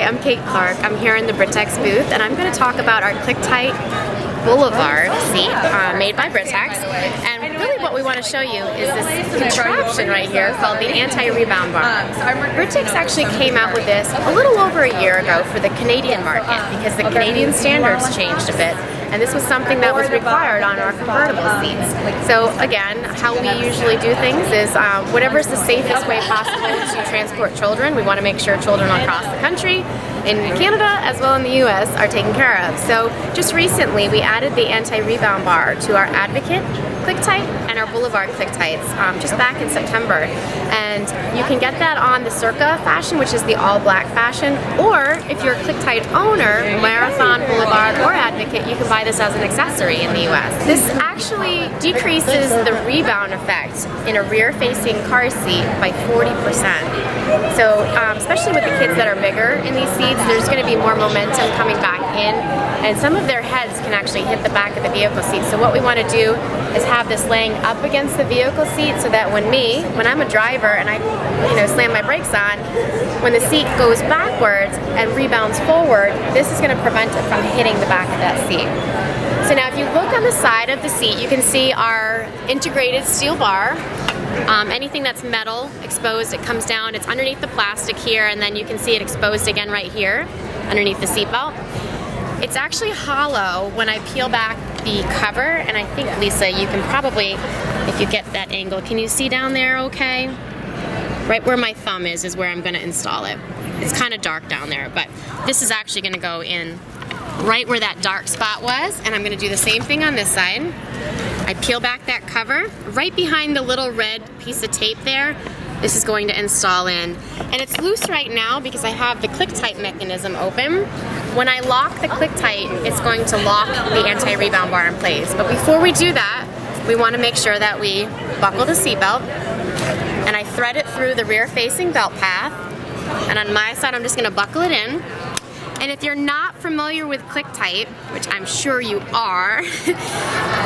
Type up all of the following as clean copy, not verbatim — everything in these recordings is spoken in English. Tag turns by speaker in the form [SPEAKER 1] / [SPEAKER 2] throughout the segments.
[SPEAKER 1] Hi, I'm Kate Clark. I'm here in the Britax booth, and I'm going to talk about our Click-Tight Boulevard seat made by Britax. And really what we want to show you is this contraption right here called the Anti-Rebound bar. Britax actually came out with this a little over a year ago for the Canadian market because the Canadian standards changed a bit. And this was something that was required on our convertible seats. So again, how we usually do things is whatever's the safest way possible to transport children. We want to make sure children across the country, in Canada as well in the US, are taken care of. So just recently we added the anti-rebound bar to our Advocate Click-Tight and our Boulevard Click-Tights just back in September. And you can get that on the Circa fashion, which is the all-black fashion, or if you're a Click-Tight owner, Marathon, Boulevard, or Advocate, you can buy this as an accessory in the US. This actually decreases the rebound effect in a rear-facing car seat by 40%. So especially with the kids that are bigger in these seats, there's going to be more momentum coming back in, and some of their heads can actually hit the back of the vehicle seat. So what we want to do is have this laying up against the vehicle seat so that when I'm a driver and I slam my brakes on, when the seat goes backwards and rebounds forward, this is going to prevent it from hitting the back of that seat. So now if you look on the side of the seat, you can see our integrated steel bar. Anything that's metal exposed, it comes down, it's underneath the plastic here, and then you can see it exposed again right here underneath the seatbelt. It's actually hollow when I peel back the cover, and I think, Lisa, you can probably, if you get that angle, can you see down there okay? Right where my thumb is where I'm going to install it. It's kind of dark down there, but this is actually going to go in right where that dark spot was, and I'm going to do the same thing on this side. I peel back that cover, right behind the little red piece of tape there. This is going to install in. And it's loose right now because I have the Click-Tight mechanism open. When I lock the Click-Tight, it's going to lock the anti-rebound bar in place. But before we do that, we want to make sure that we buckle the seatbelt, and I thread it through the rear-facing belt path. And on my side, I'm just going to buckle it in. And if you're not familiar with Click-Tight, which I'm sure you are,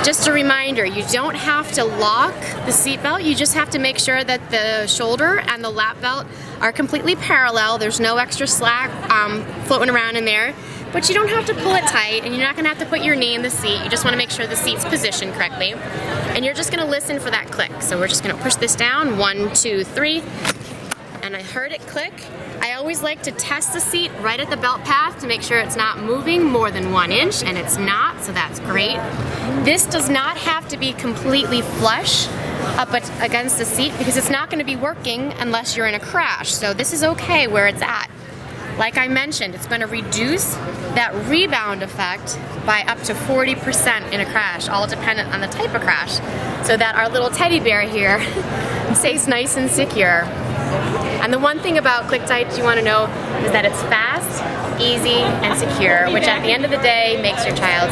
[SPEAKER 1] just a reminder, you don't have to lock the seatbelt. You just have to make sure that the shoulder and the lap belt are completely parallel. There's no extra slack floating around in there. But you don't have to pull it tight, and you're not going to have to put your knee in the seat. You just want to make sure the seat's positioned correctly. And you're just going to listen for that click. So we're just going to push this down, 1, 2, 3. And I heard it click. I always like to test the seat right at the belt path to make sure it's not moving more than 1 inch, and it's not, so that's great. This does not have to be completely flush up against the seat because it's not going to be working unless you're in a crash, so this is okay where it's at. Like I mentioned, it's going to reduce that rebound effect by up to 40% in a crash, all dependent on the type of crash, so that our little teddy bear here stays nice and secure. And the one thing about Click-Tight you want to know is that it's fast, easy, and secure, which at the end of the day makes your child